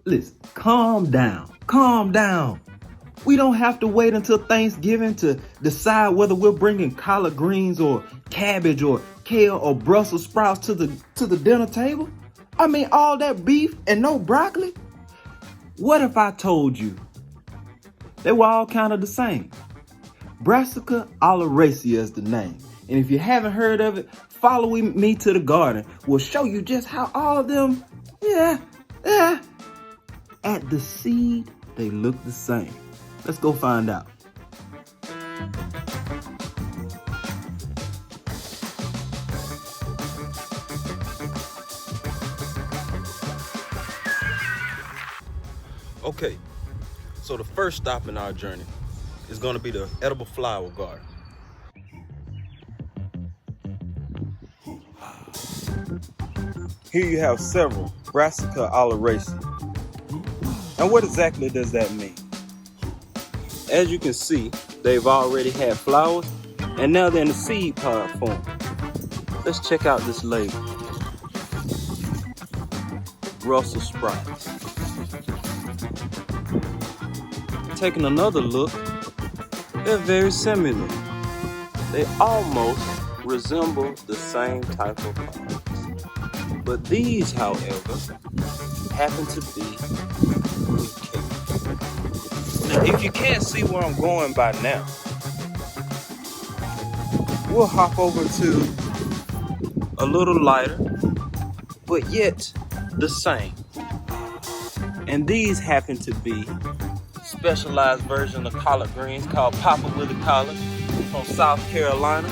Listen, calm down, calm down. We don't have to wait until Thanksgiving to decide whether we're bringing collard greens or cabbage or kale or Brussels sprouts to the dinner table. I mean, all that beef and no broccoli. What if I told you they were all kind of the same? Brassica oleracea is the name. And if you haven't heard of it, follow me to the garden. We'll show you just how all of them, at the seed, they look the same. Let's go find out. Okay, so the first stop in our journey is going to be the edible flower garden. Here you have several Brassica oleracea. And what exactly does that mean? As you can see, they've already had flowers, and now they're in the seed pod form. Let's check out this label. Brussel Sprouts. Taking another look, they're very similar. They almost resemble the same type of plants. But these, however, happen to be Kale. Now, if you can't see where I'm going by now, we'll hop over to a little lighter, but yet the same. And these happen to be specialized version of collard greens called Papa Willie Collards from South Carolina.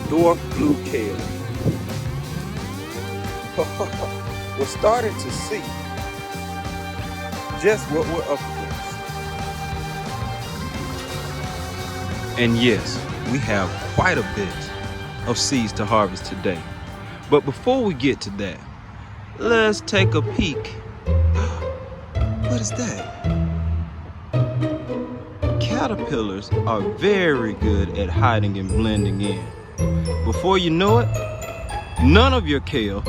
Dwarf blue kale. We're starting to see just what we're up against. And yes, we have quite a bit of seeds to harvest today. But before we get to that, let's take a peek. What is that? Caterpillars are very good at hiding and blending in. Before you know it, none of your kale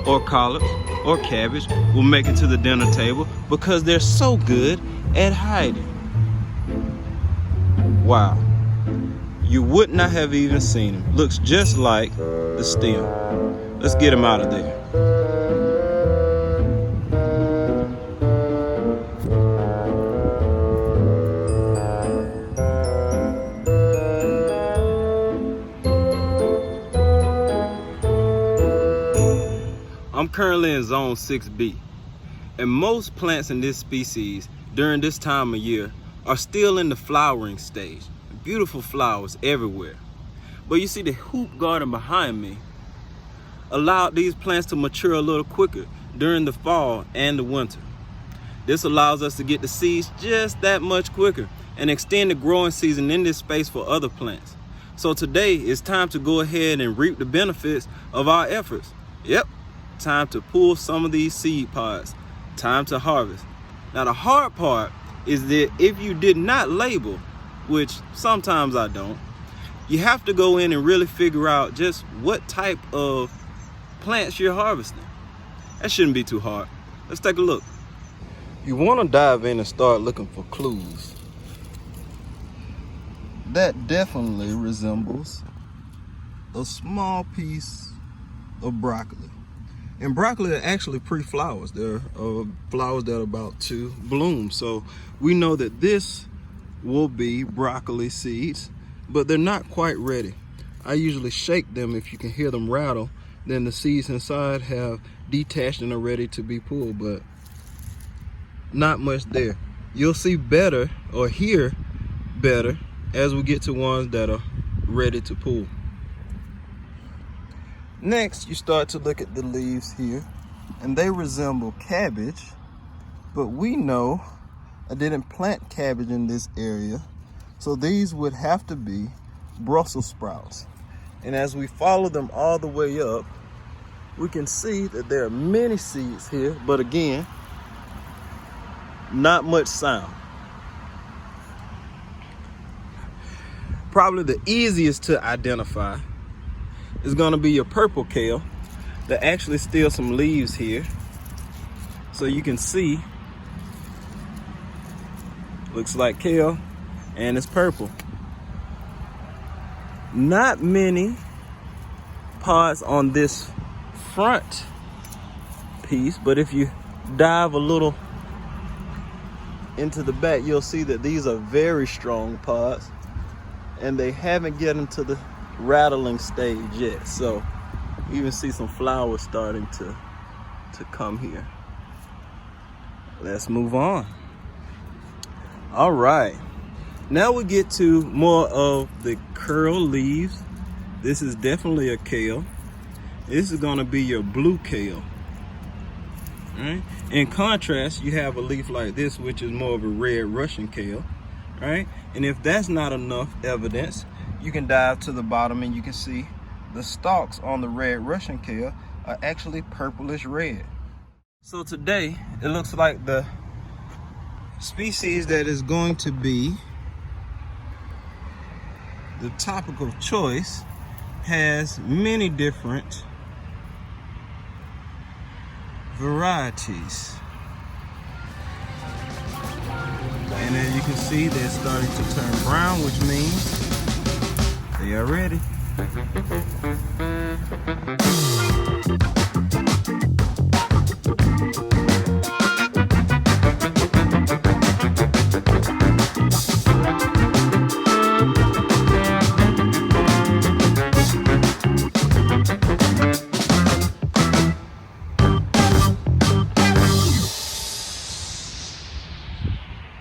or collards or cabbage will make it to the dinner table because they're so good at hiding. Wow. You would not have even seen him. Looks just like the stem. Let's get him out of there. I'm currently in zone 6B, and most plants in this species during this time of year are still in the flowering stage. Beautiful flowers everywhere. But you see the hoop garden behind me allowed these plants to mature a little quicker during the fall and the winter. This allows us to get the seeds just that much quicker and extend the growing season in this space for other plants. So today it's time to go ahead and reap the benefits of our efforts. Yep, time to pull some of these seed pods. Time to harvest. Now the hard part is that if you did not label, which sometimes I don't, you have to go in and really figure out just what type of plants you're harvesting. That shouldn't be too hard. Let's take a look. You want to dive in and start looking for clues. That definitely resembles a small piece of broccoli. And broccoli are actually pre-flowers. They're flowers that are about to bloom. So we know that this will be broccoli seeds, but they're not quite ready. I usually shake them. If you can hear them rattle, then the seeds inside have detached and are ready to be pulled, but not much there. You'll see better or hear better as we get to ones that are ready to pull. Next, you start to look at the leaves here, and they resemble cabbage, but we know I didn't plant cabbage in this area, so these would have to be Brussel sprouts. And as we follow them all the way up, we can see that there are many seeds here, but again, not much sound. Probably the easiest to identify is gonna be your purple kale. There actually still some leaves here. So you can see, looks like kale and it's purple. Not many pods on this front piece, but if you dive a little into the back, you'll see that these are very strong pods and they haven't gotten to the rattling stage yet. So you even see some flowers starting to come here. Let's move on. All right, now we get to more of the curl leaves. This is definitely a kale. This is gonna be your blue kale. Right? In contrast, you have a leaf like this, which is more of a red Russian kale, right? And if that's not enough evidence, you can dive to the bottom and you can see the stalks on the red Russian kale are actually purplish red. So today, it looks like the species that is going to be the topic of choice has many different varieties. And as you can see, they're starting to turn brown, which means they are ready.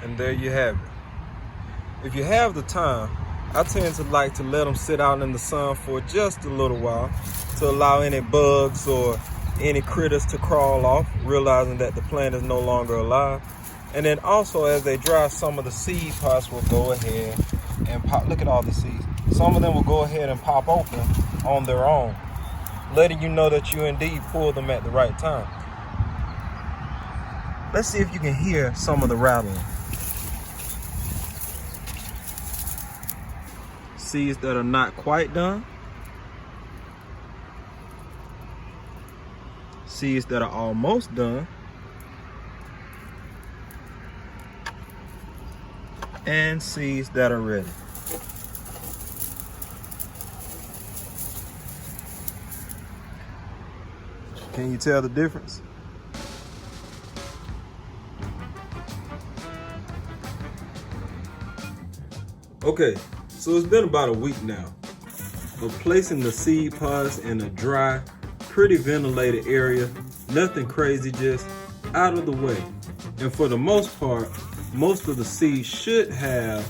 And there you have it. If you have the time, I tend to like to let them sit out in the sun for just a little while to allow any bugs or any critters to crawl off, realizing that the plant is no longer alive. And then also as they dry, some of the seed pods will go ahead and pop. Look at all the seeds. Some of them will go ahead and pop open on their own, letting you know that you indeed pulled them at the right time. Let's see if you can hear some of the rattling. Seeds that are not quite done, seeds that are almost done, and seeds that are ready. Can you tell the difference? Okay. So it's been about a week now of placing the seed pods in a dry, pretty ventilated area. Nothing crazy, just out of the way. And for the most part, most of the seeds should have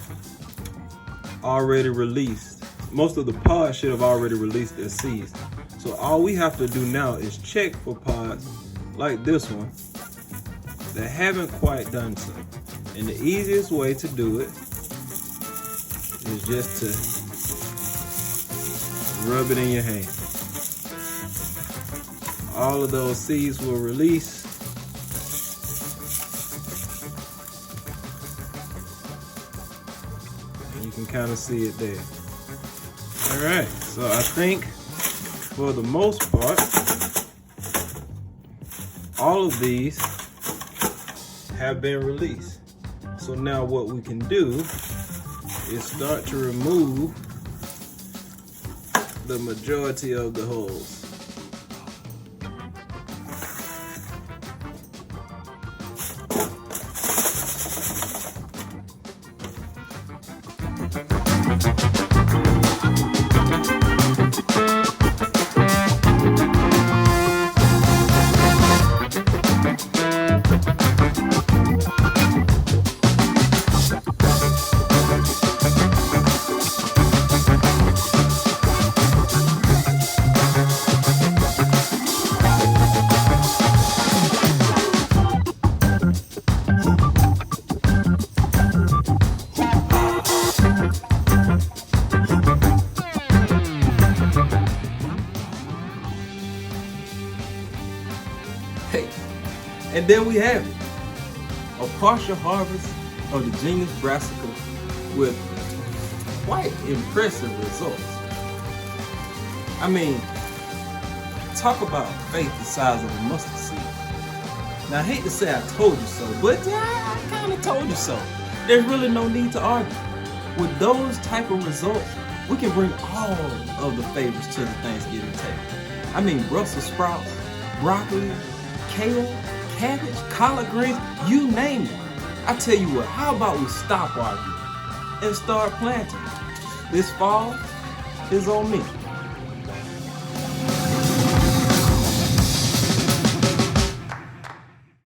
already released. Most of the pods should have already released their seeds. So all we have to do now is check for pods like this one that haven't quite done so. And the easiest way to do it is just to rub it in your hand. All of those seeds will release. And you can kind of see it there. All right, so I think for the most part, all of these have been released. So now what we can do is start to remove the majority of the holes. Hey, and there we have it. A partial harvest of the genus Brassica with quite impressive results. I mean, talk about faith the size of a mustard seed. Now, I hate to say I told you so, but I kind of told you so. There's really no need to argue. With those type of results, we can bring all of the favors to the Thanksgiving table. I mean, Brussel sprouts, broccoli, kale, cabbage, collard greens, you name it. I tell you what, how about we stop arguing and start planting? This fall is on me.